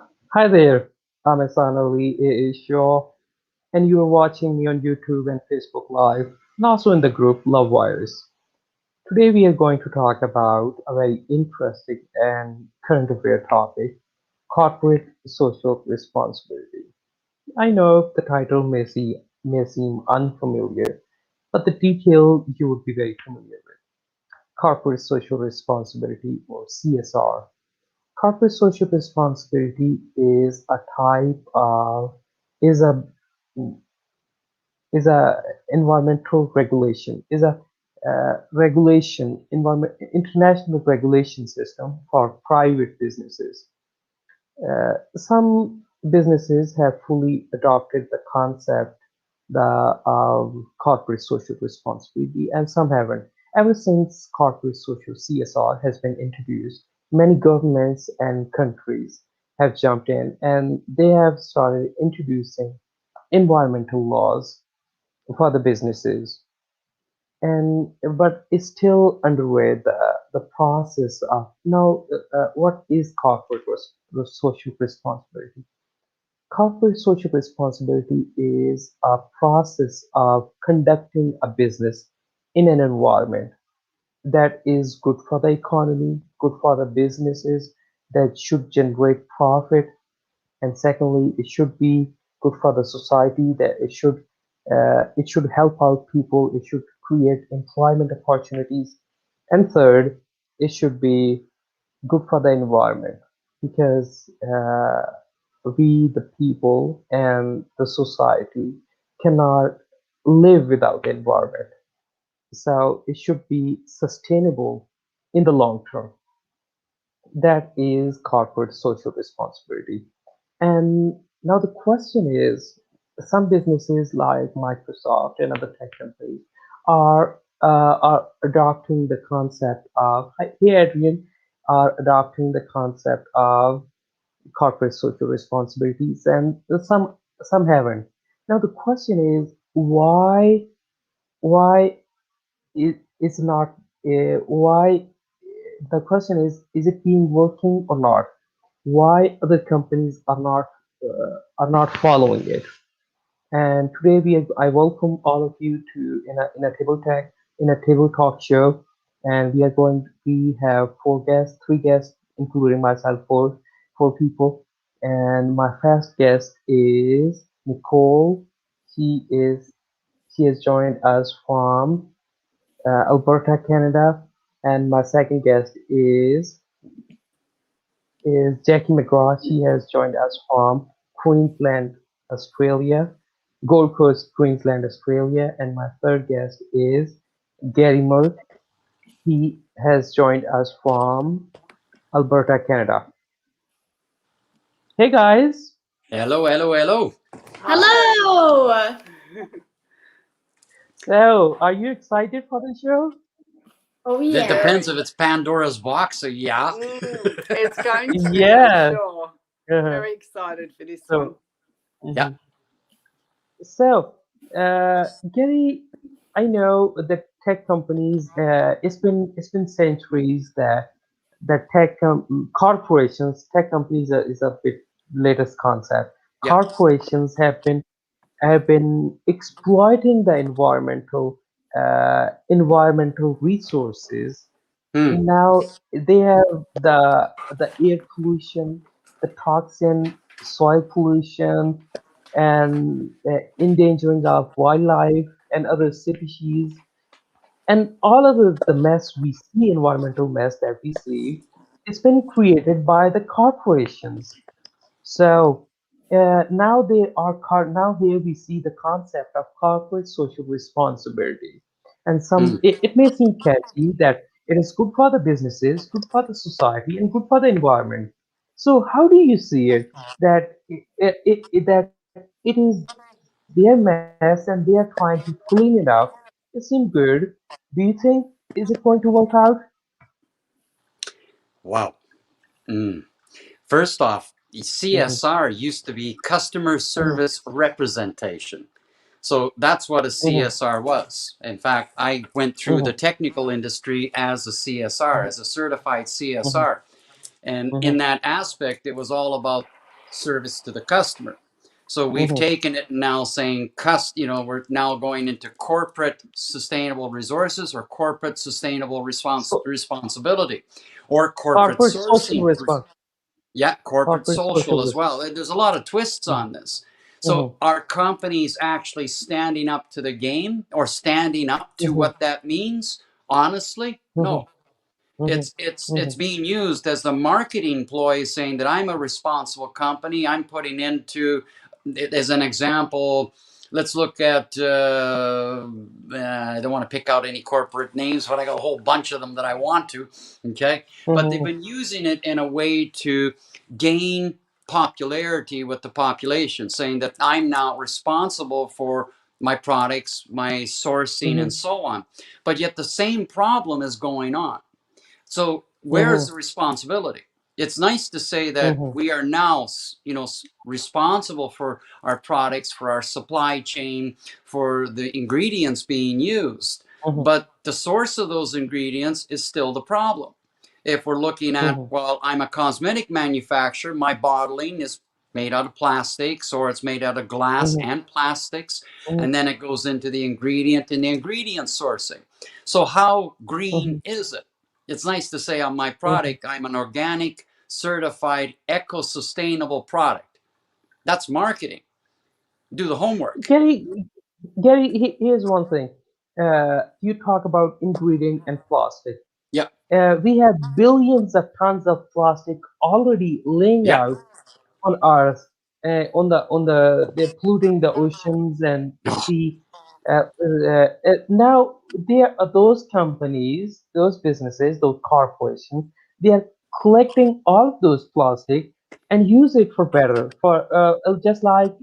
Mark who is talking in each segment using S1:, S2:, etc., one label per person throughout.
S1: Hi there, I'm Asanali Shaw, and you're watching me on YouTube and Facebook Live, and also in the group Love Wires. Today we are going to talk about a very interesting and current affair topic, corporate social responsibility. I know the title may seem unfamiliar, but the detail you would be very familiar with. Corporate social responsibility, or CSR. Corporate social responsibility is a type of is a is a environmental regulation is a regulation environment international regulation system for private businesses. Some businesses have fully adopted the concept, the corporate social responsibility, and some haven't. Ever since corporate social CSR has been introduced, many governments and countries have jumped in and they have started introducing environmental laws for the businesses. And but it's still underway the process of now what is corporate social responsibility. Corporate social responsibility is a process of conducting a business in an environment that is good for the economy, good for the businesses, that should generate profit, and secondly, it should be good for the society, that it should help out people, it should create employment opportunities, and third, it should be good for the environment because we, the people, and the society cannot live without the environment. So it should be sustainable in the long term. That is corporate social responsibility. And now the question is, some businesses like Microsoft and other tech companies are adopting the concept of, hey Adrian, are adopting the concept of corporate social responsibilities, and some haven't. Now the question is, why it is not why the question is it being working or not? Why other companies are not following it? And today I welcome all of you to in a table talk show, and we have three guests, including myself, four people. And my first guest is Nicole. She is she has joined us from Alberta, Canada, and my second guest is Jackie McGraw. She has joined us from Queensland, Australia, Gold Coast, Queensland, Australia. And my third guest is Gary Mull. He has joined us from Alberta, Canada. Hey guys.
S2: Hello, hello, hello.
S3: Hello!
S1: So, are you excited for the show?
S3: Oh
S2: That
S3: yeah.
S2: depends if it's Pandora's box, so yeah.
S3: It's going to be for
S1: Yes.
S3: sure.
S1: Uh-huh.
S3: Very excited for this one.
S1: So,
S2: Yeah.
S1: mhm. So, Gary, I know that tech companies. It's been centuries that corporations, tech companies is a bit latest concept.
S2: Yeah.
S1: Corporations have been exploiting the environmental resources.
S2: Hmm.
S1: Now they have the air pollution, the toxin, soil pollution, and endangering of wildlife and other species, and all of the mess we see, environmental mess that we see, it's been created by the corporations. So now here we see the concept of corporate social responsibility, and
S2: Hmm.
S1: it may seem catchy that it is good for the businesses, good for the society, and good for the environment. So how do you see it that that it is their mess and they are trying to clean it up? It seems good. Do you think is it going to work out?
S2: Wow. Hmm. First off,
S1: Mhm,
S2: CSR used to be customer
S1: mhm,
S2: service representation. So that's what a
S1: mhm,
S2: CSR was. In fact, I went through the
S1: mhm,
S2: technical industry as a CSR,
S1: mhm,
S2: as a certified
S1: mhm,
S2: CSR. And in
S1: mhm,
S2: that aspect, it was all about service to the customer. So we've taken it now saying, we're now going into corporate sustainable resources or corporate sustainable responsibility or corporate
S1: Corporate social
S2: sourcing.
S1: response.
S2: Yeah, corporate
S1: Corporate
S2: social
S1: social
S2: as well.
S1: response.
S2: There's a lot of twists on this. So are companies actually standing up to the game or standing up to what that means? Honestly, no. It's being used as the marketing ploy, saying that I'm a responsible company. I'm putting into, as an example, let's look at, I don't want to pick out any corporate names, but I got a whole bunch of them that I want to, okay? But they've been using it in a way to gain popularity with the population, saying that I'm now responsible for my products, my sourcing, and so on. But yet the same problem is going on. So where is the responsibility? It's nice to say that we are now, responsible for our products, for our supply chain, for the ingredients being used. But the source of those ingredients is still the problem. If we're looking at, well, I'm a cosmetic manufacturer, my bottling is made out of plastics, or it's made out of glass and plastics, and then it goes into the ingredient and the ingredient sourcing. So how green is it? It's nice to say on my product, I'm an organic, certified, eco-sustainable product. That's marketing. Do the homework.
S1: Gary, here's one thing. You talk about ingredient and plastic.
S2: Yep.
S1: We have billions of tons of plastic already laying
S2: Yep.
S1: out on Earth, they're polluting the oceans and the sea. Now there are those companies, those businesses, those corporations. They are collecting all of those plastic and use it for better, for just like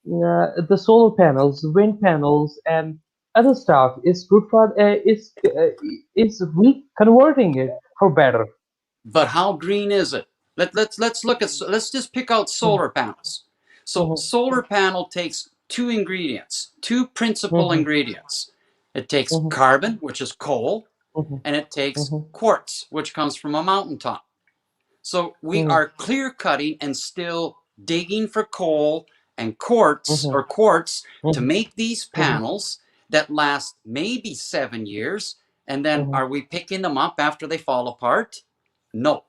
S1: the solar panels, wind panels, and other stuff. Is good for is reconverting it for better.
S2: But how green is it? Let's just pick out solar panels. So solar panel takes two ingredients, two principal ingredients. It takes carbon, which is coal, and it takes quartz, which comes from a mountaintop. So we are clear cutting and still digging for coal and quartz to make these panels that last maybe 7 years. And then are we picking them up after they fall apart? No.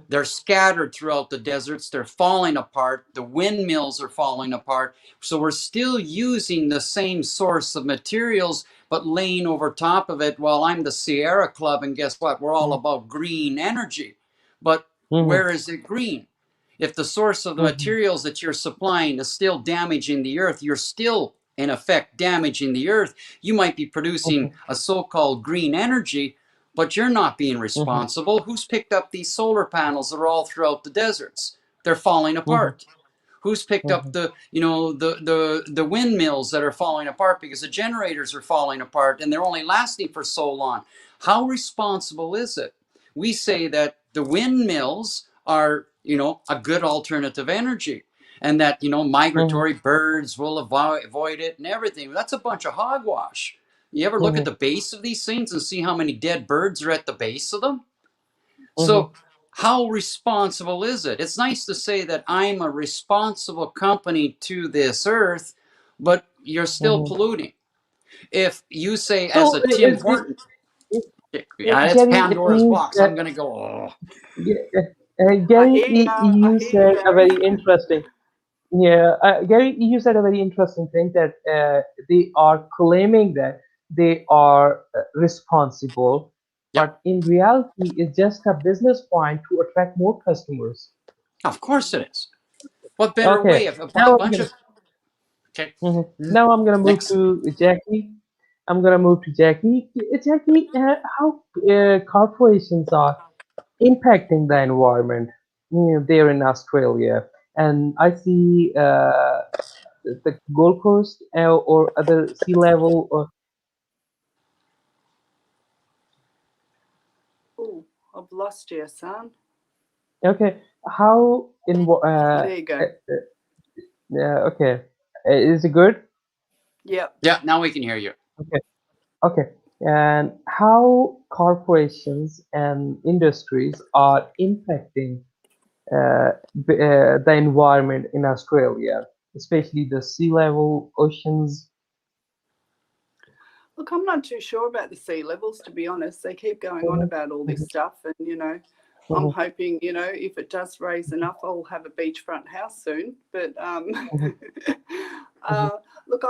S2: They're scattered throughout the deserts. They're falling apart. The windmills are falling apart. So we're still using the same source of materials, but laying over top of it. Well, I'm the Sierra Club, and guess what? We're all about green energy. But where is it green? If the source of the materials that you're supplying is still damaging the earth, you're still, in effect, damaging the earth. You might be producing a so-called green energy, but you're not being responsible. Who's picked up these solar panels that are all throughout the deserts? They're falling apart. Who's picked up the windmills that are falling apart because the generators are falling apart and they're only lasting for so long? How responsible is it? We say that the windmills are, a good alternative energy, and that, migratory birds will avoid it and everything. That's a bunch of hogwash. You ever look at the base of these things and see how many dead birds are at the base of them? So how responsible is it? It's nice to say that I'm a responsible company to this earth, but you're still polluting. If you say, as
S1: So
S2: a Tim Horton, yeah, it's
S1: Gary, it
S2: Pandora's
S1: means
S2: box.
S1: that
S2: I'm going to go, oh.
S3: I
S1: Gary,
S3: hear ya. I
S1: you
S3: hear
S1: said a
S3: ya.
S1: very interesting. Yeah, Gary, you said a very interesting thing that they are claiming that they are responsible,
S2: Yep,
S1: but in reality, it's just a business point to attract more customers.
S2: of course it is. What better way
S1: Okay,
S2: if a
S1: now I'm
S2: bunch
S1: gonna
S2: of, okay,
S1: now I'm gonna move
S2: next.
S1: to Jackie. I'm gonna move to Jackie. Jackie, how corporations are impacting the environment, there in Australia. And I see the Gold Coast or other sea level.
S3: Oh, I've lost you, son.
S1: Okay, how in
S3: There you go.
S1: okay, is it good?
S3: Yep.
S2: Yeah, now we can hear you.
S1: Okay, okay. And how corporations and industries are impacting the environment in Australia, especially the sea level, oceans.
S3: Look, I'm not too sure about the sea levels, to be honest. They keep going on about all this stuff, and I'm hoping, if it does raise enough, I'll have a beachfront house soon. But look,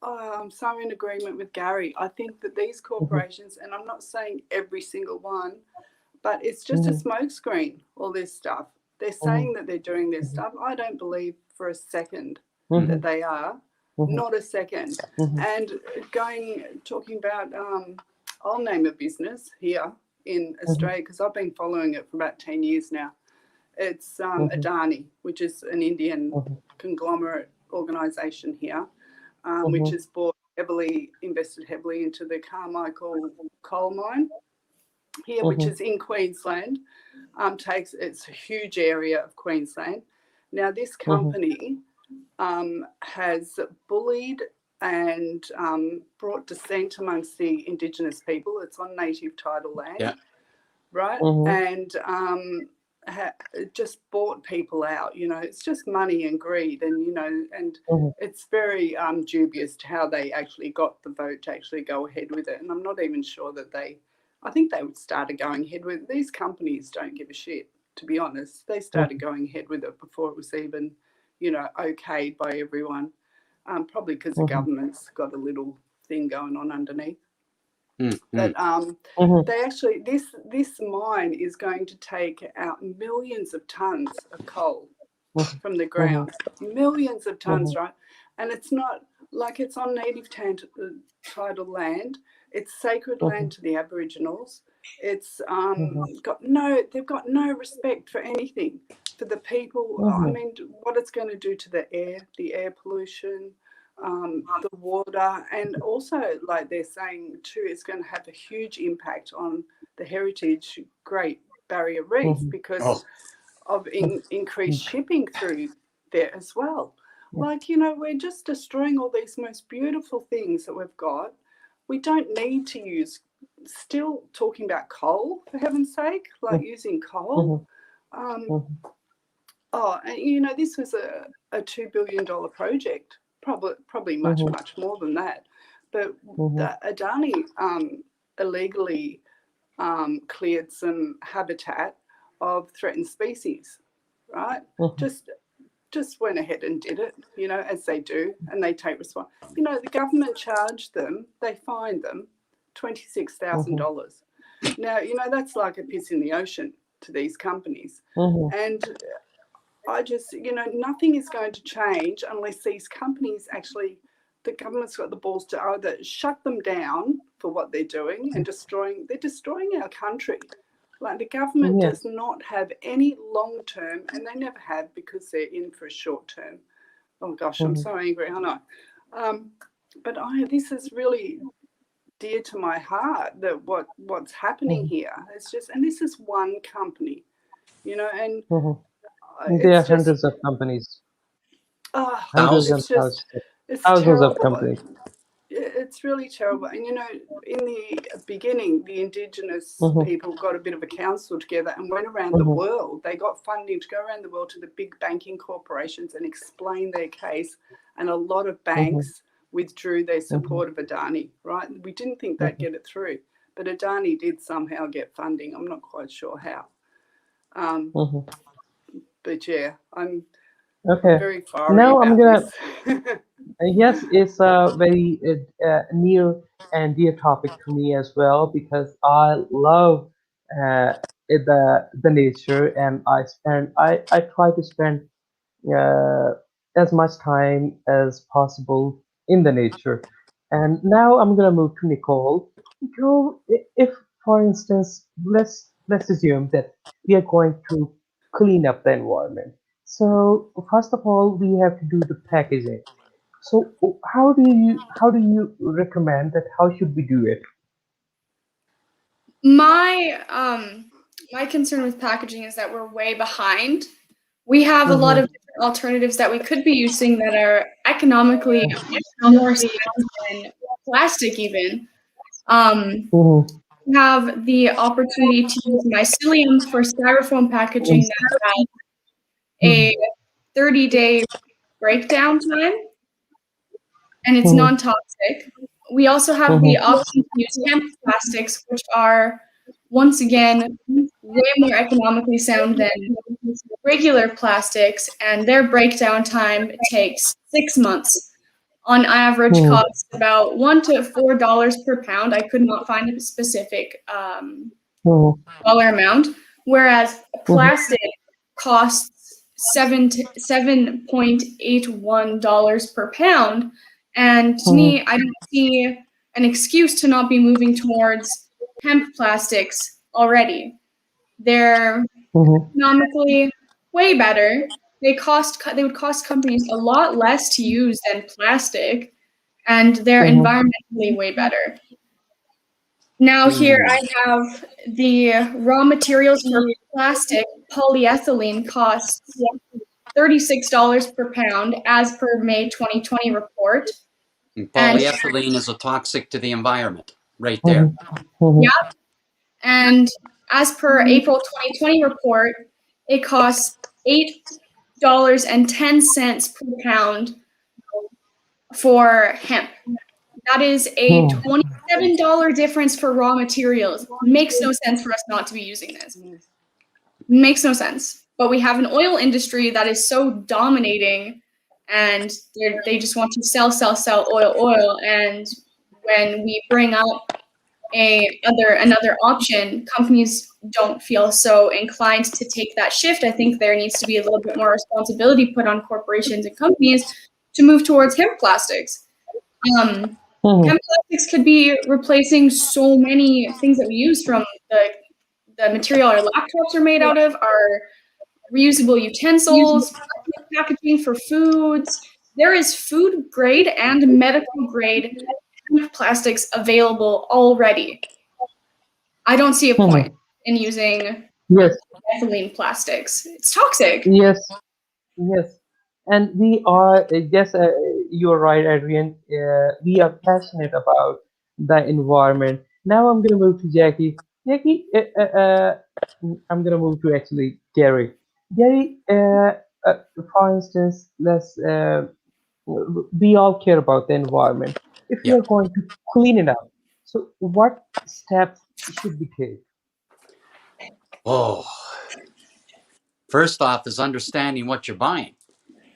S3: I'm so in agreement with Gary. I think that these corporations, and I'm not saying every single one, but it's just a smokescreen, all this stuff. They're saying that they're doing this stuff. I don't believe for a second that they are. Not a second. And talking about, I'll name a business here in Australia because I've been following it for about 10 years now. It's Adani, which is an Indian conglomerate organisation here, which has invested heavily into the Carmichael coal mine here, which is in Queensland. It's a huge area of Queensland. Now, this company has bullied and brought dissent amongst the Indigenous people. It's on native title land, right? And just bought people out. It's just money and greed, and it's very dubious to how they actually got the vote to actually go ahead with it. And I'm not even sure that I think they started going ahead with it. These companies don't give a shit, to be honest. They started going ahead with it before it was even, okayed by everyone. Probably because the government's got a little thing going on underneath. But they actually, this mine is going to take out millions of tons of coal from the ground. Millions of tons, right? And it's not like it's on native title land. It's sacred land to the Aboriginals. It's they've got no respect for anything, for the people. I mean, what it's going to do to the air pollution, the water, and also, like they're saying too, it's going to have a huge impact on the heritage Great Barrier Reef because of increased shipping through there as well. Like, we're just destroying all these most beautiful things that we've got. We don't need to use, still talking about coal, for heaven's sake, like using coal. And this was a $2 billion project, probably much more than that. But the Adani illegally cleared some habitat of threatened species, right? Just went ahead and did it, as they do, and they take responsibility. The government charged them, they fined them $26,000. Now, that's like a piss in the ocean to these companies. And I just, nothing is going to change unless these companies actually, the government's got the balls to either shut them down for what they're doing and they're destroying our country. Like, the government does not have any long-term, and they never have because they're in for a short-term. Oh, gosh, I'm so angry, I know. But this is really dear to my heart, that what's happening here. It's just, and this is one company, and
S1: There are hundreds of companies. Hundreds and thousands of companies.
S3: It's really terrible. And, in the beginning, the Indigenous people got a bit of a council together and went around the world. They got funding to go around the world to the big banking corporations and explain their case. And a lot of banks withdrew their support of Adani, right? We didn't think they'd get it through. But Adani did somehow get funding. I'm not quite sure how. But, yeah, I'm very far about this.
S1: Yes, it's a very near and dear topic to me as well, because I love the nature, and I try to spend uh, as much time as possible in the nature. And now I'm gonna move to Nicole. Nicole, if for instance, let's assume that we are going to clean up the environment. So first of all, we have to do the packaging. So how do you recommend that? How should we do it?
S4: My concern with packaging is that we're way behind. We have a lot of different alternatives that we could be using that are economically more sound than plastic even. have the opportunity to use mycelium for styrofoam packaging that has a 30-day breakdown time, and it's non-toxic. We also have the option to use hemp plastics, which are, once again, way more economically sound than regular plastics, and their breakdown time takes 6 months. On average, costs about $1 to $4 per pound. I could not find a specific dollar amount, whereas plastic costs $7.81 per pound. And to me, I don't see an excuse to not be moving towards hemp plastics already. They're economically way better. They would cost companies a lot less to use than plastic, and they're environmentally way better. Now here I have the raw materials for plastic. Polyethylene costs $36 per pound as per May 2020 report.
S2: And polyethylene is a toxic to the environment, right there.
S4: Yeah. And as per April 2020 report, it costs $8.10 per pound for hemp. That is a $27 difference for raw materials. Makes no sense for us not to be using this. Makes no sense. But we have an oil industry that is so dominating, and they just want to sell oil. And when we bring up another option, companies don't feel so inclined to take that shift. I think there needs to be a little bit more responsibility put on corporations and companies to move towards hemp plastics. Hemp plastics could be replacing so many things that we use, from the material our laptops are made out of, our reusable utensils, packaging for foods. There is food grade and medical grade plastics available already. I don't see a point in using ethylene plastics. It's toxic.
S1: Yes. And we are, yes, you're right, Adrian. We are passionate about the environment. Now I'm going to move to Jackie. Jackie, I'm going to move to actually Gary. Gary, for instance, we all care about the environment. If we are going to clean it up, so what steps should we take?
S2: Oh, first off is understanding what you're buying,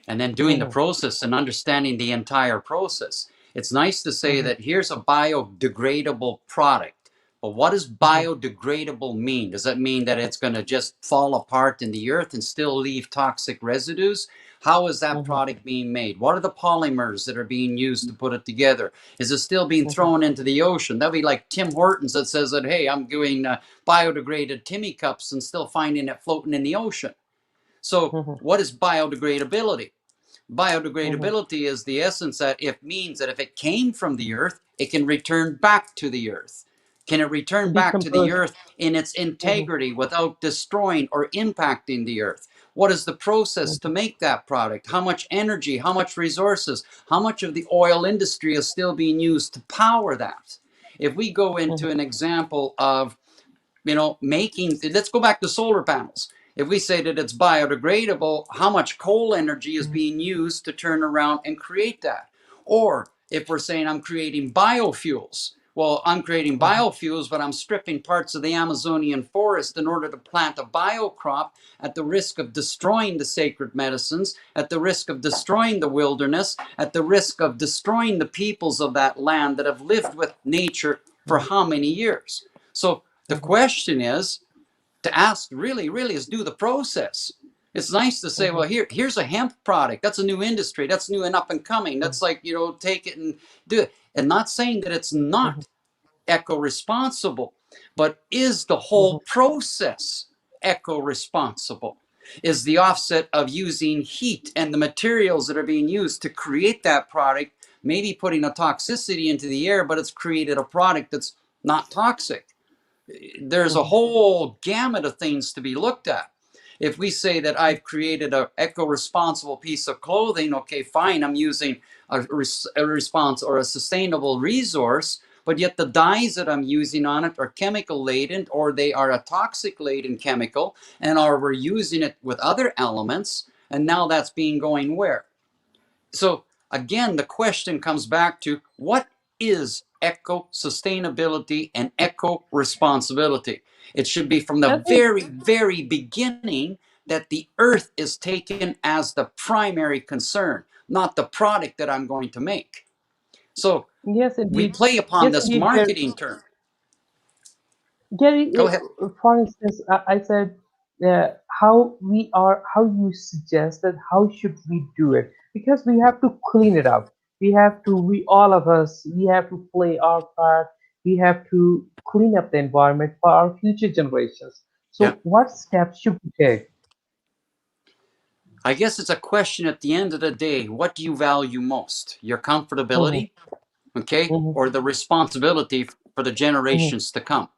S2: and then doing the process and understanding the entire process. It's nice to say that here's a biodegradable product, but what does biodegradable mean? Does that mean that it's going to just fall apart in the earth and still leave toxic residues? How is that product being made? What are the polymers that are being used to put it together? Is it still being thrown into the ocean? That'd be like Tim Hortons that says that, hey, I'm doing biodegraded Timmy cups and still finding it floating in the ocean. So what is biodegradability? Biodegradability is the essence that it means that if it came from the earth, it can return back to the earth. Can it return back to the earth in its integrity without destroying or impacting the earth? What is the process to make that product? How much energy, how much resources, how much of the oil industry is still being used to power that? If we go into an example of, making, let's go back to solar panels. If we say that it's biodegradable, how much coal energy is being used to turn around and create that? Or if we're saying I'm creating biofuels, well, I'm creating biofuels, but I'm stripping parts of the Amazonian forest in order to plant a biocrop at the risk of destroying the sacred medicines, at the risk of destroying the wilderness, at the risk of destroying the peoples of that land that have lived with nature for how many years? So the question is, to ask really is do the process. It's nice to say, well, here's a hemp product. That's a new industry. That's new and up and coming. That's like, take it and do it. And not saying that it's not eco-responsible, but is the whole process eco-responsible? Is the offset of using heat and the materials that are being used to create that product, maybe putting a toxicity into the air, but it's created a product that's not toxic? There's a whole gamut of things to be looked at. If we say that I've created an eco-responsible piece of clothing, okay, fine, I'm using a response or a sustainable resource, but yet the dyes that I'm using on it are chemical laden, or they are a toxic laden chemical, and or we're using it with other elements, and now that's being going where? So again, the question comes back to what is eco-sustainability and eco-responsibility? It should be from the
S1: I think
S2: very, very beginning that the earth is taken as the primary concern, not the product that I'm going to make. So
S1: yes,
S2: we
S1: indeed.
S2: play upon
S1: Yes,
S2: this
S1: indeed, Gary.
S2: marketing term.
S1: Gary,
S2: Go ahead.
S1: for instance, I said how you suggested, how should we do it? Because we have to clean it up. We all of us, we have to play our part. We have to clean up the environment for our future generations.
S2: Yeah.
S1: So, what steps should we take?
S2: I guess it's a question at the end of the day, what do you value most? Your
S1: Mhm,
S2: comfortability, okay,
S1: mhm,
S2: or the responsibility for the
S1: mhm,
S2: generations to come?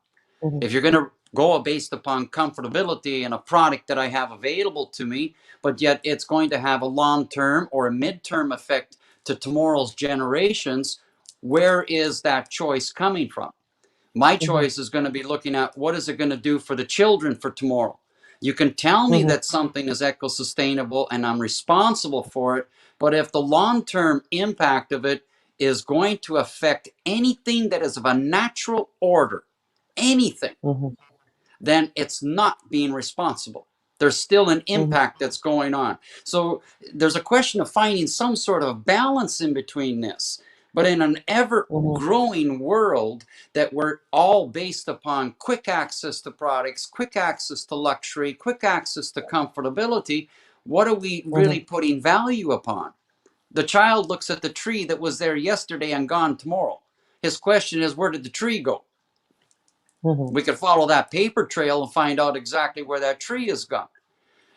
S1: mhm,
S2: If you're going to go based upon comfortability and a product that I have available to me, but yet it's going to have a long term or a mid-term effect to tomorrow's generations, where is that choice coming from? My
S1: mhm,
S2: choice is going to be looking at what is it going to do for the children for tomorrow. You can tell me
S1: mhm,
S2: that something is eco-sustainable and I'm responsible for it, but if the long-term impact of it is going to affect anything that is of a natural order, anything,
S1: mhm,
S2: then it's not being responsible. There's still an
S1: mhm,
S2: impact that's going on. So there's a question of finding some sort of balance in between this. But in an ever
S1: mhm,
S2: growing world that we're all based upon quick access to products, quick access to luxury, quick access to comfortability, what are we really
S1: mhm,
S2: putting value upon? The child looks at the tree that was there yesterday and gone tomorrow. His question is, where did the tree go?
S1: mhm,
S2: We could follow that paper trail and find out exactly where that tree is gone.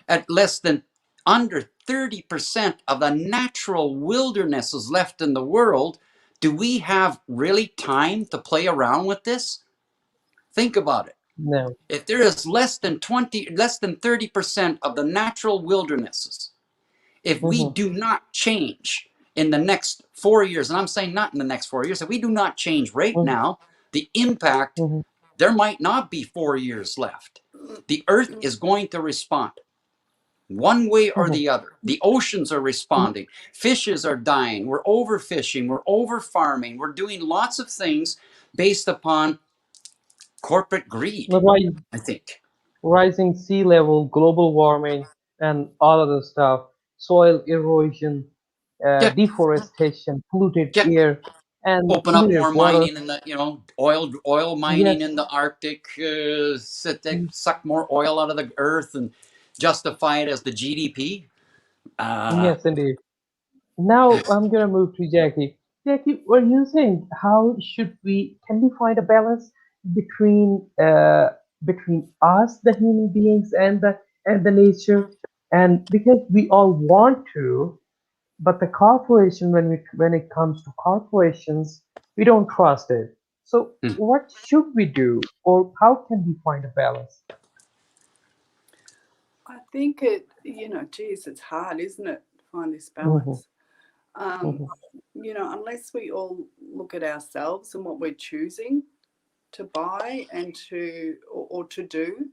S2: At less than under 30% of the natural wilderness is left in the world. Do we have really time to play around with this? Think about it.
S1: no,
S2: If there is less than 30% of the natural wildernesses, if we
S1: mhm,
S2: do not change in the next 4 years, and I'm saying not in the next 4 years, if we do not change right
S1: mhm,
S2: now, the impact,
S1: mhm,
S2: there might not be 4 years left. The earth is going to respond one way or
S1: mhm.
S2: the other. The oceans are responding. Fishes are dying. We're overfishing. We're over farming. We're doing lots of things based upon corporate greed,
S1: Right.
S2: I think.
S1: Rising sea level, global warming, and all other stuff, soil erosion,
S2: Yeah,
S1: deforestation, polluted
S2: yeah.
S1: air, and
S2: Open up
S1: polluted
S2: more
S1: water.
S2: mining in the, oil mining in
S1: Yes,
S2: the Arctic, suck more oil out of the earth and justify it as the GDP. Uh,
S1: yes, indeed. Now I'm gonna move to Jackie. Jackie, what do you think? How should we? Can we find a balance between us, the human beings, and the nature? And because we all want to, but the corporation, when it comes to corporations, we don't trust it. So what should we do, or how can we find a balance?
S3: I think geez, it's hard, isn't it, to find this
S1: Mhm,
S3: balance? Um,
S1: mhm,
S3: unless we all look at ourselves and what we're choosing to buy and or to do,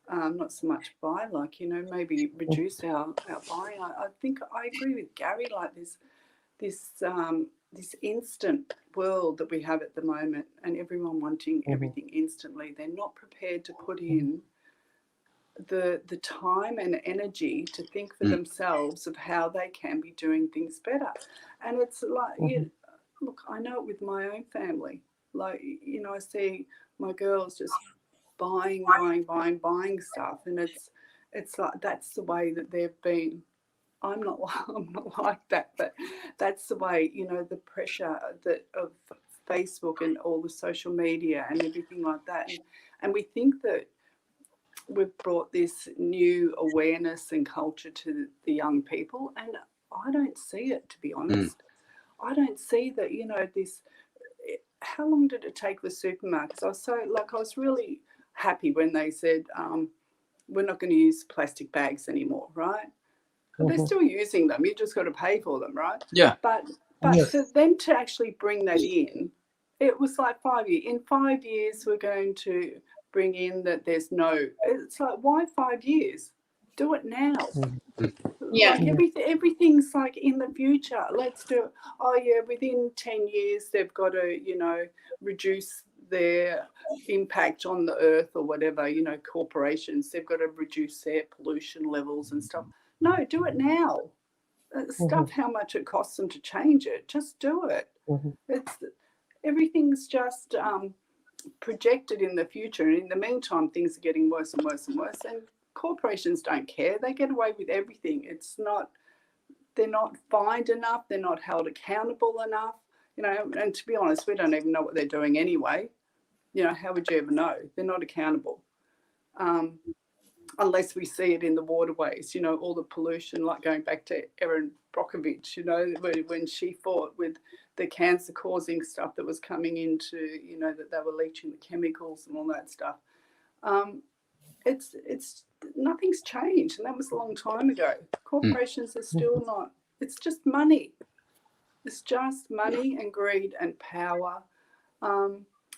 S3: not so much buy, like, maybe reduce our buying. I think I agree with Gary, like this instant world that we have at the moment, and everyone wanting
S1: mhm,
S3: everything instantly. They're not prepared to put
S1: mhm,
S3: in the time and energy to think for themselves of how they can be doing things better. And it's like,
S1: mhm,
S3: look, I know it with my own family. Like, I see my girls just buying stuff, and it's like that's the way that they've been. I'm not I'm not like that, but that's the way, the pressure that of Facebook and all the social media and everything like that, and we think that we've brought this new awareness and culture to the young people, and I don't see it, to be
S2: mm,
S3: honest. I don't see that, this. How long did it take the supermarkets? I was really happy when they said, we're not going to use plastic bags anymore, right? They're
S1: mhm.
S3: still using them. You just got to pay for them, right?
S2: yeah.
S3: But
S1: Yes.
S3: for them to actually bring that in it was like 5 years. In 5 years, we're going to bring in that there's no. It's like, why 5 years? Do it now.
S4: Yeah.
S3: Like everything's like in the future. Let's do it. Oh yeah, within 10 years they've got to, reduce their impact on the earth or whatever, corporations, they've got to reduce their pollution levels and stuff. No, do it now. Stuff how much it costs them to change it. Just do it. Everything's just projected in the future, and in the meantime things are getting worse and worse and worse, and corporations don't care. They get away with everything. They're not fined enough, they're not held accountable enough, and to be honest, we don't even know what they're doing anyway. How would you ever know? They're not accountable unless we see it in the waterways, all the pollution, like going back to Erin Brockovich, when she fought with the cancer causing stuff that was coming into, that they were leaching the chemicals and all that stuff. It's nothing's changed, and that was a long time ago. Corporations are still not. It's just money. It's just money and greed and power.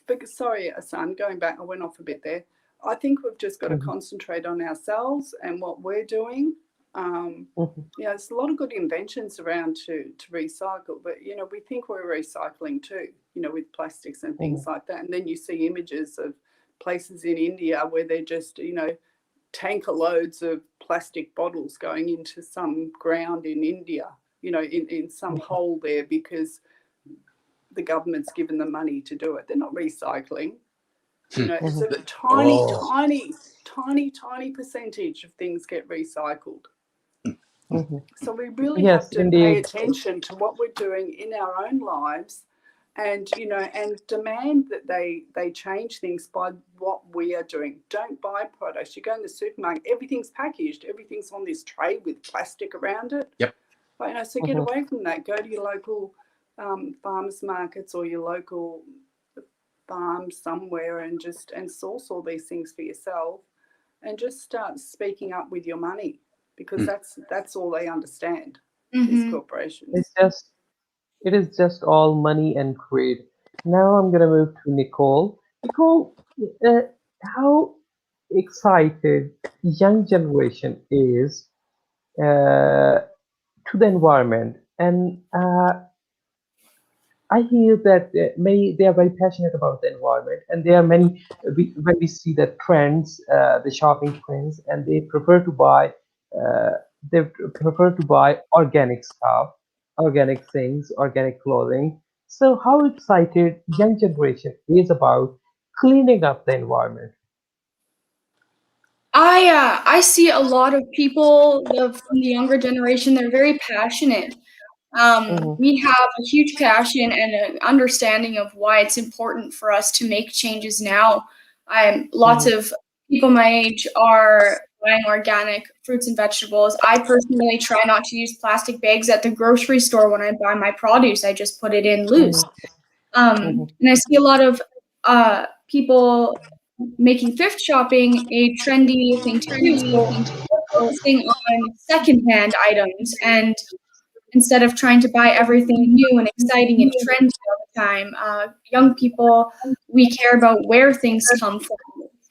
S3: But sorry, Asan, going back, I went off a bit there. I think we've just got to concentrate on ourselves and what we're doing. There's a lot of good inventions around to recycle, but we think we're recycling too, with plastics and things like that. And then you see images of places in India where they're just, tanker loads of plastic bottles going into some ground in India, in some hole there because the government's given them money to do it. They're not recycling. It's a tiny percentage of things get recycled. So we really have to pay attention to what we're doing in our own lives, and and demand that they change things by what we are doing. Don't buy products. You go in the supermarket, everything's packaged, everything's on this tray with plastic around it.
S2: Yep.
S3: So get away from that. Go to your local farmers markets or your local farm somewhere and source all these things for yourself, and just start speaking up with your money, because that's all they understand, these corporations.
S1: It is just all money and greed. Now I'm gonna move to Nicole. Nicole, how excited young generation is to the environment, and I hear that they are very passionate about the environment, and there are many. When we see the trends, the shopping trends, and uh, they prefer to buy organic stuff, organic things, organic clothing. So, how excited young generation is about cleaning up the environment?
S4: I see a lot of people from the younger generation. They're very passionate. We have a huge passion and an understanding of why it's important for us to make changes now. Lots of people my age are buying organic fruits and vegetables. I personally try not to use plastic bags at the grocery store when I buy my produce. I just put it in loose. And I see a lot of people making thrift shopping a trendy thing to do. So focusing on secondhand items, and instead of trying to buy everything new and exciting and trendy all the time, young people, we care about where things come from.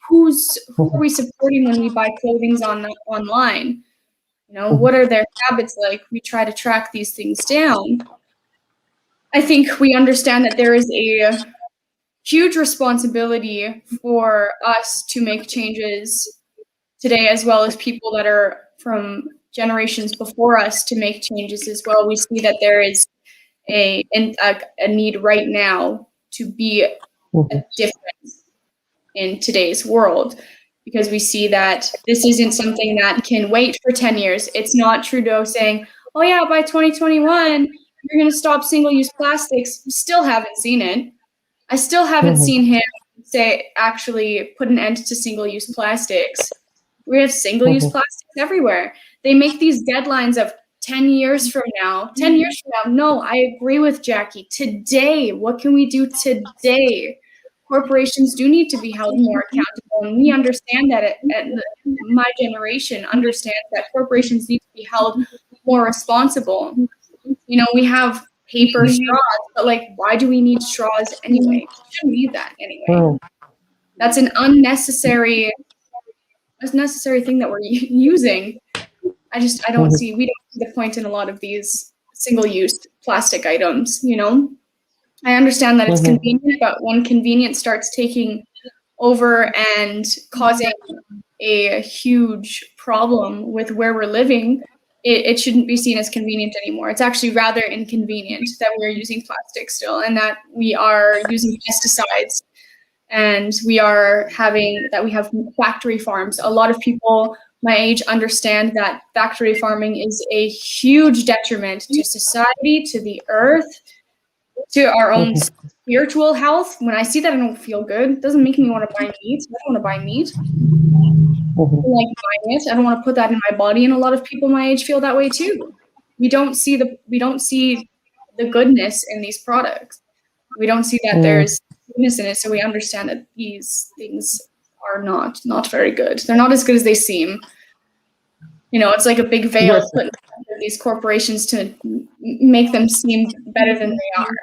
S4: Who are we supporting when we buy clothing online? What are their habits like? We try to track these things down. I think we understand that there is a huge responsibility for us to make changes today, as well as people that are from generations before us to make changes as well. We see that there is a need right now to be a difference in today's world, because we see that this isn't something that can wait for 10 years. It's not Trudeau saying, oh yeah, by 2021, you're going to stop single-use plastics. We still haven't seen it. I still haven't seen him actually put an end to single-use plastics. We have single-use plastics everywhere. They make these deadlines of 10 years from now. 10 years from now, no, I agree with Jackie. Today, what can we do today? Corporations do need to be held more accountable, and we understand that my generation understands that corporations need to be held more responsible. We have paper straws, but like, why do we need straws anyway? We shouldn't need that anyway. That's an unnecessary thing that we're using. I don't see, we don't see the point in a lot of these single-use plastic items, you know? I understand that it's convenient, but when convenience starts taking over and causing a huge problem with where we're living, it shouldn't be seen as convenient anymore. It's actually rather inconvenient that we're using plastic still, and that we are using pesticides, and we have factory farms. A lot of people my age understand that factory farming is a huge detriment to society, to the earth, to our own spiritual health. When I see that, I don't feel good. It doesn't make me want to buy meat. I don't want to buy meat. I don't like buying it. I don't want to put that in my body. And a lot of people my age feel that way too. We don't see the goodness in these products. We don't see that there's goodness in it. So we understand that these things are not very good. They're not as good as they seem. You know, it's like a big veil put on these corporations to make them seem better than they are.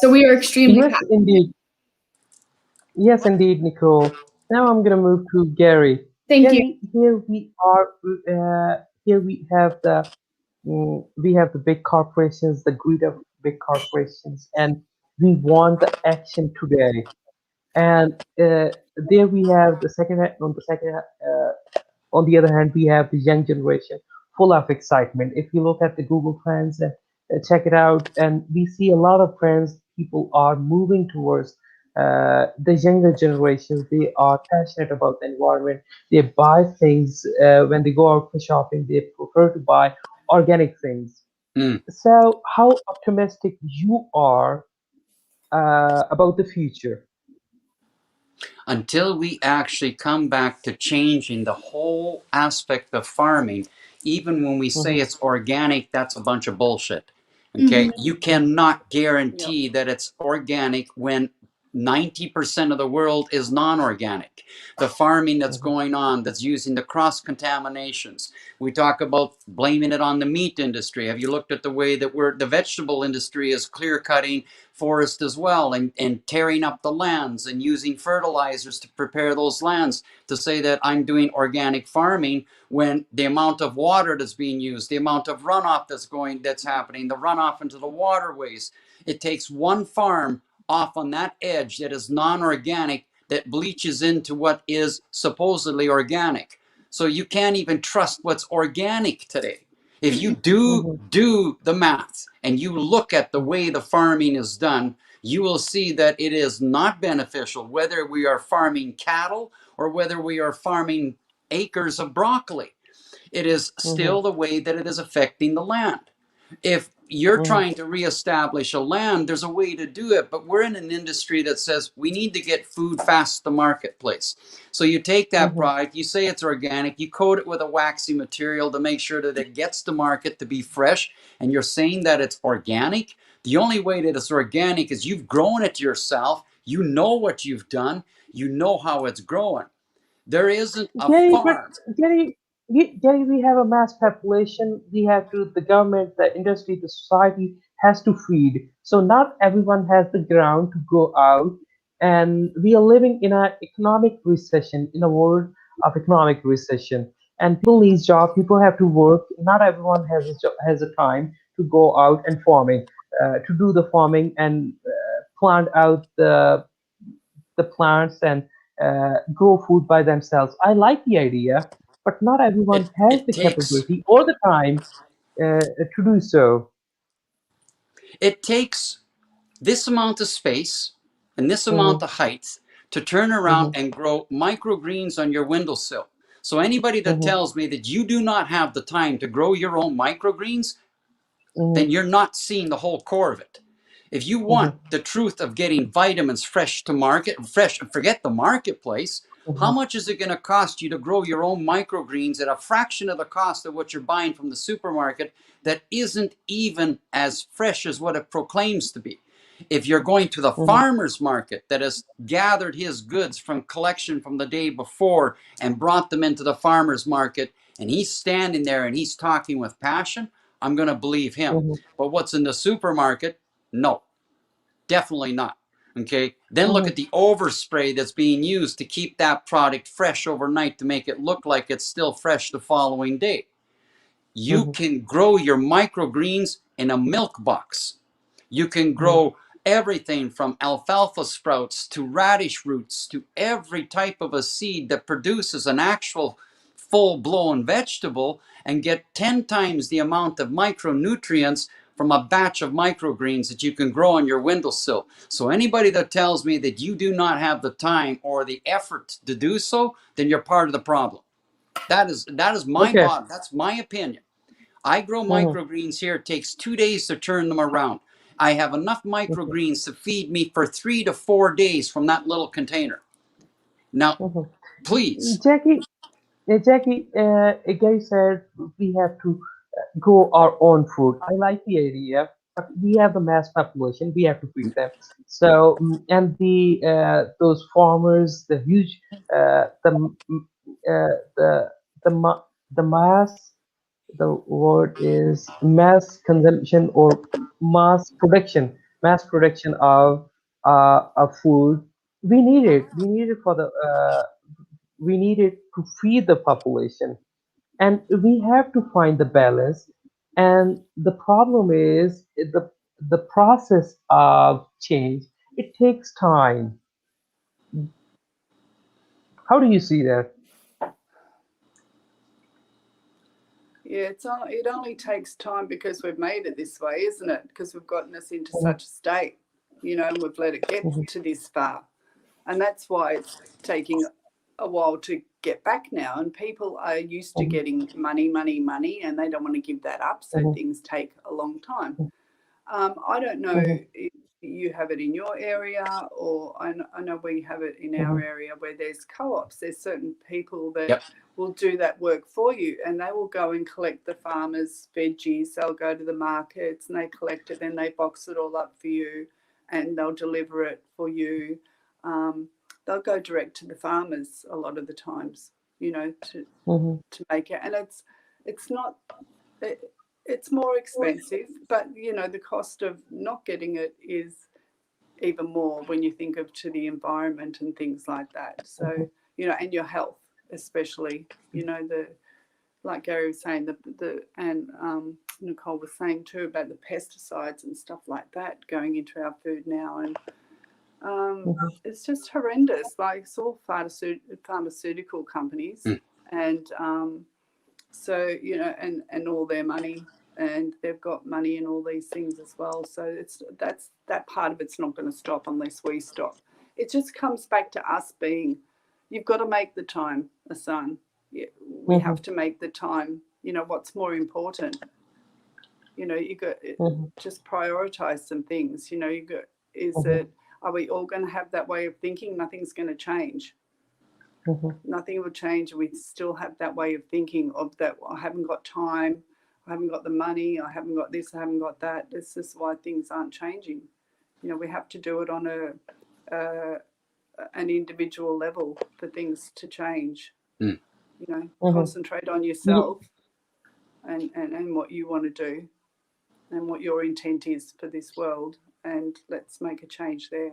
S4: So we are extremely
S1: Yes, indeed. Yes, indeed, Nicole. Now I'm gonna move to Gary.
S4: Thank you.
S1: Gary, here we are. Here we have the big corporations, the greed of big corporations, and we want the action today. And there we have the on the other hand, we have the young generation full of excitement. If you look at the Google Trends, check it out, and we see a lot of trends. People are moving towards the younger generations. They are passionate about the environment. They buy things when they go out for shopping. They prefer to buy organic things. So, how optimistic you are about the future?
S2: Until we actually come back to changing the whole aspect of farming, even when we say it's organic, that's a bunch of bullshit. Okay? You cannot guarantee that it's organic when 90% of the world is non-organic. The farming that's going on, that's using the cross contaminations. We talk about blaming it on the meat industry. Have you looked at the way that the vegetable industry is clear cutting forest as well, and tearing up the lands and using fertilizers to prepare those lands, to say that I'm doing organic farming when the amount of water that's being used, the amount of runoff that's happening, the runoff into the waterways. It takes one farm off on that edge that is non-organic that bleaches into what is supposedly organic. So you can't even trust what's organic today. If you do the math and you look at the way the farming is done, you will see that it is not beneficial whether we are farming cattle or whether we are farming acres of broccoli. It is still the way that it is affecting the land. If you're trying to reestablish a land, there's a way to do it, but we're in an industry that says we need to get food fast to the marketplace. So you take that product, you say it's organic, you coat it with a waxy material to make sure that it gets to market to be fresh, and you're saying that it's organic. The only way that it's organic is you've grown it yourself, you know what you've done, you know how it's growing. There isn't a
S1: Gary, but
S2: farm.
S1: Gary, we have a mass population. We have to, the government, the industry, the society has to feed. So not everyone has the ground to go out, and we are living in an economic recession, in a world of economic recession. And people need job. People have to work. Not everyone has has a time to go out and to do the farming and plant out the plants and grow food by themselves. I like the idea, but not everyone has
S2: It
S1: the
S2: takes
S1: capability or the time to do so.
S2: it takes this amount of space and this amount
S1: Mhm,
S2: of height to turn around
S1: mhm,
S2: and grow microgreens on your windowsill. So anybody that
S1: mhm,
S2: tells me that you do not have the time to grow your own microgreens, then
S1: mhm,
S2: you're not seeing the whole core of it. If you want
S1: mhm,
S2: the truth of getting vitamins fresh to market, fresh, forget the marketplace, how
S1: mhm,
S2: much is it going to cost you to grow your own microgreens at a fraction of the cost of what you're buying from the supermarket that isn't even as fresh as what it proclaims to be? If you're going to the
S1: mhm.
S2: farmer's market that has gathered his goods from collection from the day before and brought them into the farmer's market, and he's standing there and he's talking with passion, I'm going to believe him.
S1: Mhm.
S2: But what's in the supermarket? No, definitely not. Okay. Then look
S1: Mhm.
S2: at the overspray that's being used to keep that product fresh overnight to make it look like it's still fresh the following day. You
S1: Mhm.
S2: can grow your microgreens in a milk box. You can
S1: Mhm.
S2: grow everything from alfalfa sprouts to radish roots to every type of a seed that produces an actual full-blown vegetable and get 10 times the amount of micronutrients from a batch of microgreens that you can grow on your windowsill. So anybody that tells me that you do not have the time or the effort to do so, then you're part of the problem. That is my
S1: Okay.
S2: bottom. That's my opinion. I grow
S1: Mhm.
S2: microgreens here. It takes 2 days to turn them around. I have enough
S1: Okay.
S2: microgreens to feed me for 3 to 4 days from that little container. Now,
S1: Mhm.
S2: please.
S1: Jackie, Jackie, Gary said we have to grow our own food. I like the idea, but we have the mass population. We have to feed them. So, and the those farmers, the huge, the the mass. The word is mass consumption or mass production of food. We need it. We need it for the. We need it to feed the population, and we have to find the balance. And the problem is the process of change. It takes time. How do you see that?
S3: Yeah, it only takes time because we've made it this way, isn't it? Because we've gotten us into
S1: Mhm,
S3: such a state, and we've let it get
S1: mhm,
S3: to this far. And that's why it's taking a while to get back now. And people are used to
S1: mhm,
S3: getting money, money, money, and they don't want to give that up. So
S1: mhm,
S3: things take a long time.
S1: mhm,
S3: I don't know
S1: mhm,
S3: if you have it in your area, or I know we have it in our
S1: mhm,
S3: area where there's co-ops. There's certain people that
S2: Yep.
S3: will do that work for you, and they will go and collect the farmers' veggies. They'll go to the markets and they collect it, then they box it all up for you, and they'll deliver it for you. Um, they'll go direct to the farmers a lot of the times,
S1: mhm,
S3: to make it, and it's not. It's more expensive, but the cost of not getting it is even more when you think of to the environment and things like that. So and your health, especially. The Like Gary was saying, and Nicole was saying too about the pesticides and stuff like that going into our food now, and
S1: mhm,
S3: it's just horrendous. Like it's all pharmaceutical companies,
S2: Mm.
S3: and so and all their money, and they've got money in all these things as well. So that part of it's not going to stop unless we stop. It just comes back to us being, you've got to make the time, Asan. Yeah, we
S1: mhm,
S3: have to make the time. What's more important? You got
S1: mhm,
S3: just prioritize some things. You got is
S1: mhm,
S3: it Are we all going to have that way of thinking? Nothing's going to change.
S1: mhm,
S3: Nothing will change. We still have that way of thinking of that. I haven't got time. I haven't got the money. I haven't got this. I haven't got that. This is why things aren't changing. We have to do it on an individual level for things to change.
S2: Mm.
S1: mhm.
S3: Concentrate on
S1: Ye-
S3: yourself and what you want to do and what your intent is for this world, and let's make a change there.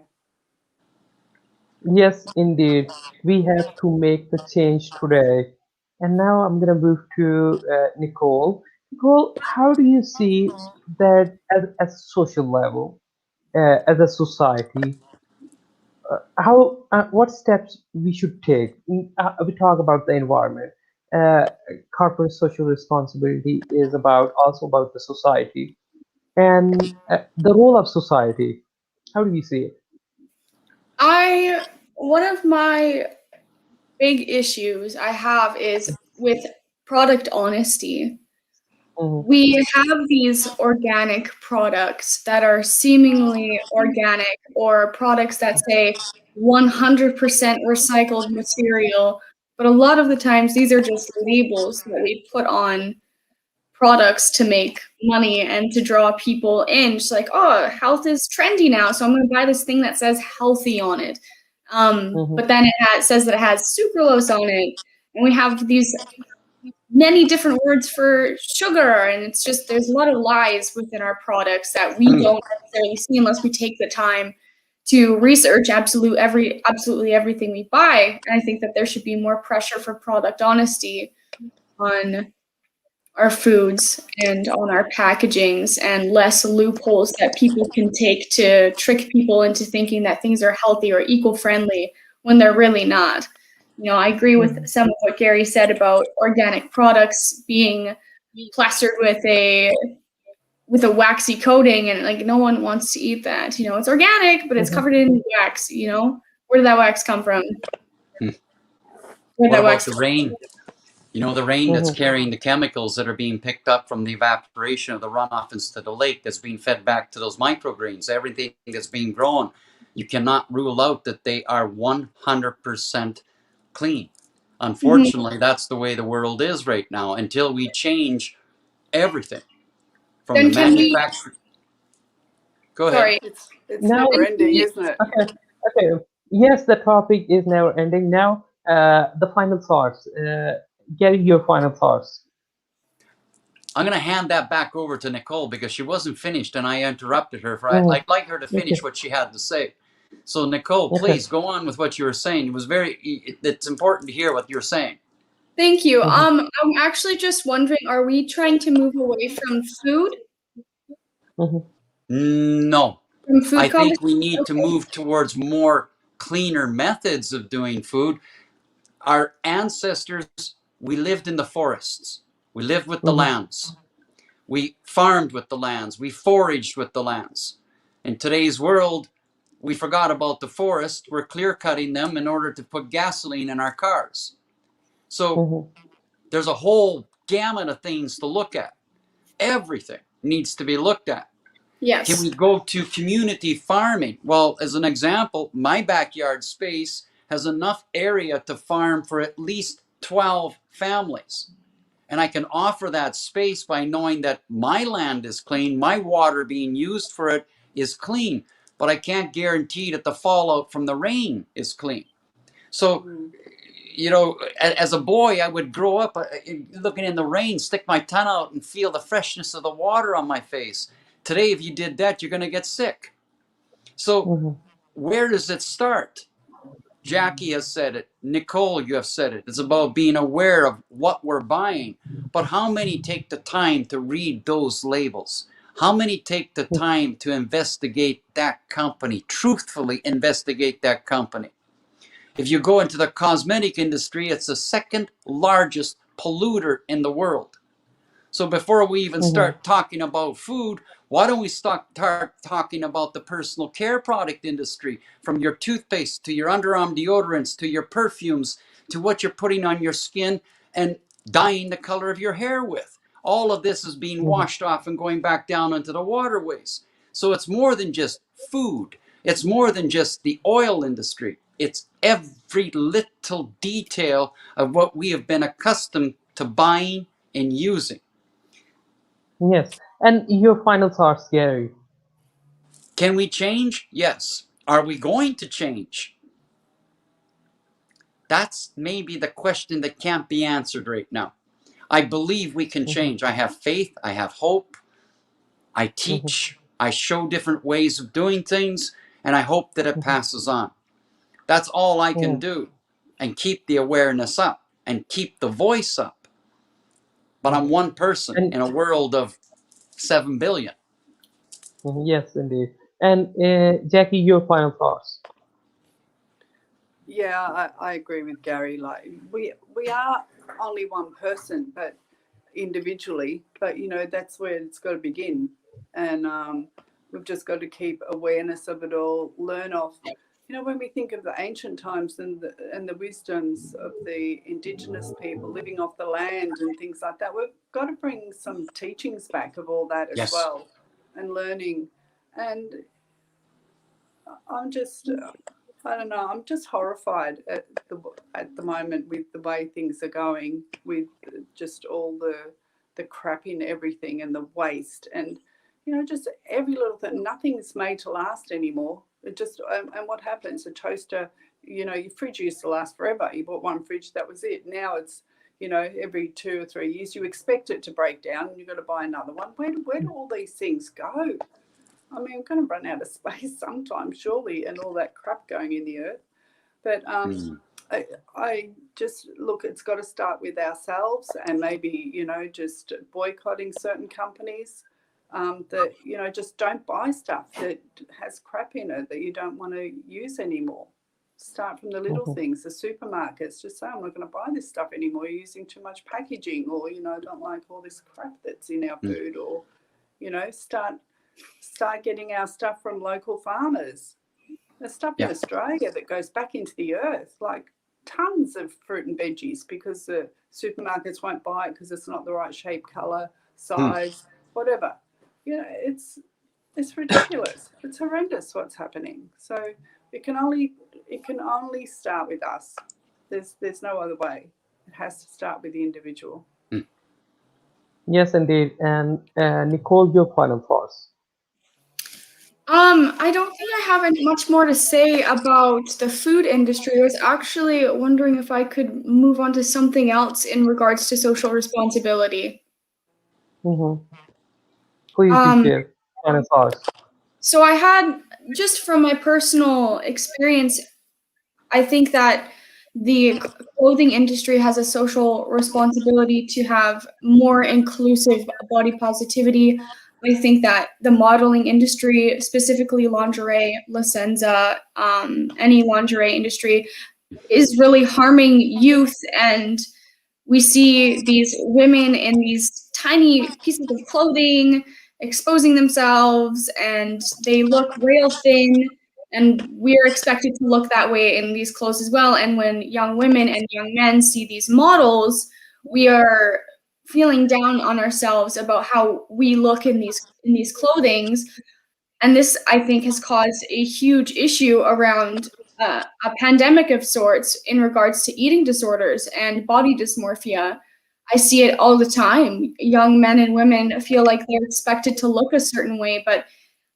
S1: Yes, indeed. We have to make the change today. And now I'm going to move to Nicole. Nicole, how do you see that as a social level, as a society? How what steps we should take? We talk about the environment. Uh, Corporate social responsibility is about also about the society and the role of society. How do you see it?
S4: One of my big issues I have is with product honesty.
S1: Mhm,
S4: We have these organic products that are seemingly organic, or products that say 100% recycled material, but a lot of the times these are just labels that we put on products to make money and to draw people in. Just like, oh, health is trendy now, so I'm going to buy this thing that says healthy on it.
S1: mhm,
S4: But then says that it has sucralose on it, and we have these many different words for sugar, and it's just there's a lot of lies within our products that we don't necessarily see unless we take the time to research absolutely everything we buy. And I think that there should be more pressure for product honesty on our foods and on our packagings, and less loopholes that people can take to trick people into thinking that things are healthy or eco-friendly when they're really not. You know, I agree with some of what Gary said about organic products being plastered with a waxy coating, and like no one wants to eat that. You know, it's organic, but it's covered in wax. You know, where did that wax come from?
S2: What about the rain? You know, the rain that's carrying the chemicals that are being picked up from the evaporation of the runoff into the lake, that's being fed back to those microgreens, everything that's being grown. You cannot rule out that they are 100% clean. Unfortunately, that's the way the world is right now, until we change everything from
S4: Then
S2: the
S4: can we?
S2: manufacturing. Go ahead.
S4: Sorry.
S3: It's
S1: Now,
S3: never ending, isn't it?
S1: okay, okay. Yes, the topic is never ending. Now, the final thoughts. Gary, your final thoughts.
S2: I'm going to hand that back over to Nicole because she wasn't finished and I interrupted her. I'd like her to
S1: Okay,
S2: finish what she had to say. So, Nicole,
S1: okay.
S2: please go on with what you were saying. It's important to hear what you're saying.
S4: Thank you. I'm actually just wondering, are we trying to move away from food?
S2: No.
S4: From food
S2: I think we
S4: competition?
S2: need to move towards more cleaner methods of doing food. Our ancestors, we lived in the forests. We lived with the lands. We farmed with the lands. We foraged with the lands. In today's world, we forgot about the forest. We're clear cutting them in order to put gasoline in our cars. So there's a whole gamut of things to look at. Everything needs to be looked at.
S4: Yes.
S2: Can we go to community farming? Well, as an example, my backyard space has enough area to farm for at least 12 families. And I can offer that space by knowing that my land is clean, my water being used for it is clean, but I can't guarantee that the fallout from the rain is clean. So, you know, as a boy, I would grow up looking in the rain, stick my tongue out and feel the freshness of the water on my face. Today, if you did that, you're going to get sick. So where does it start? Jackie has said it. Nicole, you have said it. It's about being aware of what we're buying. But how many take the time to read those labels? How many take the time to investigate that company, truthfully investigate that company? If you go into the cosmetic industry, it's the second largest polluter in the world. So before we even start talking about food, why don't we start talking about the personal care product industry, from your toothpaste to your underarm deodorants to your perfumes to what you're putting on your skin and dyeing the color of your hair with. All of this is being washed off and going back down into the waterways. So it's more than just food. It's more than just the oil industry. It's every little detail of what we have been accustomed to buying and using.
S1: Yes. And your final thoughts, Gary.
S2: Can we change? Yes. Are we going to change? That's maybe the question that can't be answered right now. I believe we can change. I have faith. I have hope. I teach. I show different ways of doing things, and I hope that it passes on. That's all I can do, and keep the awareness up and keep the voice up. But I'm one person
S1: And
S2: in a world of 7 billion.
S1: yes, indeed. And Jackie, your final thoughts.
S3: Yeah, I agree with Gary. Like we are only one person, but individually, but you know that's where it's got to begin, and we've just got to keep awareness of it all. Learn off, you know, when we think of the ancient times and the wisdoms of the indigenous people living off the land and things like that, we've got to bring some teachings back of all that as
S2: Yes.
S3: well, and learning. And I'm just I don't know. I'm just horrified at the moment with the way things are going, with just all the crap in everything and the waste, and you know, just every little thing. Nothing's made to last anymore. It just and what happens? A toaster, you know, your fridge used to last forever. You bought one fridge, that was it. Now it's every 2 or 3 years. You expect it to break down and you've got to buy another one. Where do all these things go? I mean, we're going to run out of space sometime, surely, and all that crap going in the earth. But I just look, it's got to start with ourselves, and maybe, just boycotting certain companies that, just don't buy stuff that has crap in it that you don't want to use anymore. Start from the little things, the supermarkets. Just say, I'm not going to buy this stuff anymore. You're using too much packaging, or, I don't like all this crap that's in our food, or, start getting our stuff from local farmers. There's stuff in Australia that goes back into the earth, like tons of fruit and veggies, because the supermarkets won't buy it because it's not the right shape, colour, size, whatever. It's ridiculous. It's horrendous what's happening. So it can only start with us. There's no other way. It has to start with the individual.
S1: Yes, indeed. And Nicole, your final thoughts.
S4: I don't think I have much more to say about the food industry. I was actually wondering if I could move on to something else in regards to social responsibility.
S1: Please do share final thoughts.
S4: So I had, just from my personal experience, I think that the clothing industry has a social responsibility to have more inclusive body positivity. I think that the modeling industry, specifically lingerie, Licenza, any lingerie industry, is really harming youth. And we see these women in these tiny pieces of clothing exposing themselves, and they look rail thin. And we're expected to look that way in these clothes as well. And when young women and young men see these models, we are feeling down on ourselves about how we look in these clothings. And this, I think, has caused a huge issue around a pandemic of sorts in regards to eating disorders and body dysmorphia. I see it all the time. Young men and women feel like they're expected to look a certain way, but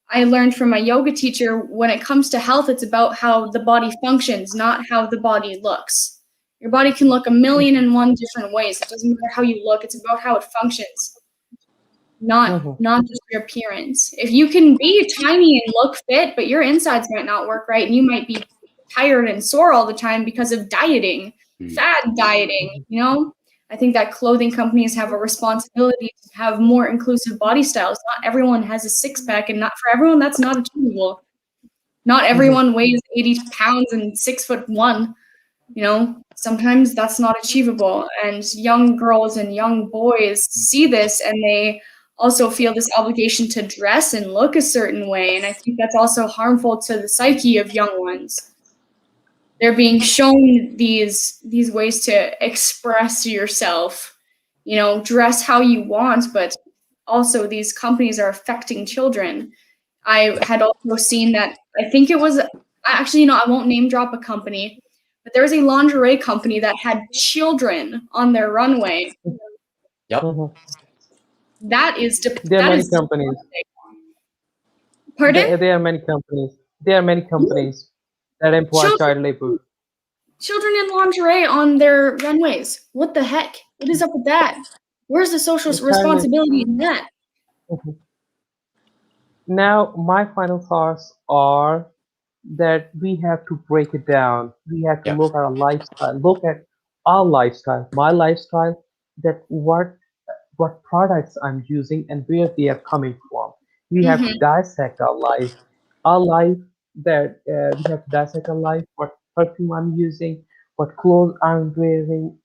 S4: I learned from my yoga teacher, when it comes to health, it's about how the body functions, not how the body looks. Your body can look 1,000,001 different ways. It doesn't matter how you look. It's about how it functions, not just your appearance. If you can be tiny and look fit, but your insides might not work right, and you might be tired and sore all the time because of dieting, fad dieting, I think that clothing companies have a responsibility to have more inclusive body styles. Not everyone has a six-pack, and not for everyone that's not achievable. Not everyone weighs 80 pounds and 6'1". Sometimes that's not achievable. And young girls and young boys see this, and they also feel this obligation to dress and look a certain way. And I think that's also harmful to the psyche of young ones. They're being shown these ways to express yourself, dress how you want, but also these companies are affecting children. I had also seen that, I think it was, actually, I won't name drop a company, but there was a lingerie company that had children on their runway.
S2: Yep.
S4: That is,
S1: there are many companies.
S4: Pardon?
S1: There are many companies. There are many companies that employ child labor.
S4: Children in lingerie on their runways. What the heck? What is up with that? Where's the social responsibility in that?
S1: Now, my final thoughts are that we have to break it down. We have to look at our lifestyle. Look at our lifestyle, my lifestyle. That what products I'm using and where they are coming from. We have to dissect our life. That we have to dissect our life. What perfume I'm using, what clothes I'm wearing,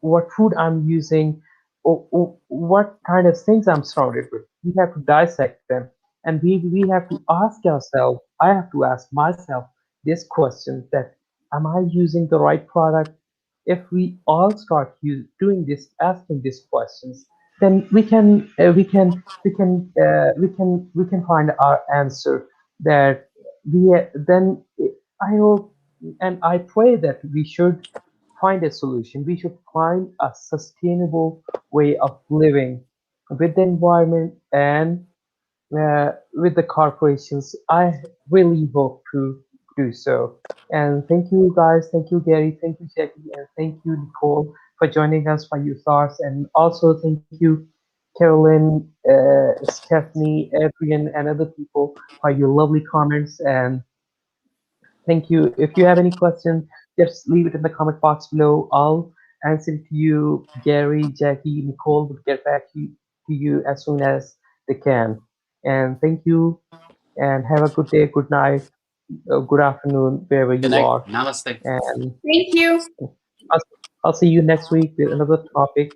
S1: what food I'm using, or what kind of things I'm surrounded with. We have to dissect them, and we have to ask ourselves. I have to ask myself this question: that am I using the right product? If we all start doing this, asking these questions, then we can find our answer. That we then I hope and I pray that we should find a solution. We should find a sustainable way of living with the environment and with the corporations. I really hope to do so. And thank you guys, thank you Gary, thank you Jackie, and thank you Nicole for joining us, for your thoughts, and also thank you, Carolyn, Stephanie, Adrian, and other people for your lovely comments. And thank you. If you have any questions, just leave it in the comment box below. I'll answer it to you. Gary, Jackie, Nicole will get back to you as soon as they can. And thank you, and have a good day, good night, good afternoon, wherever
S2: Good
S1: you
S2: night.
S1: are.
S2: Namaste.
S1: And
S4: Thank you.
S1: I'll, I'll see you next week with another topic,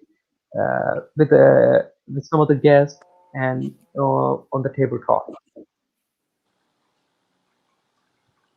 S1: with some of the guests and on the table talk.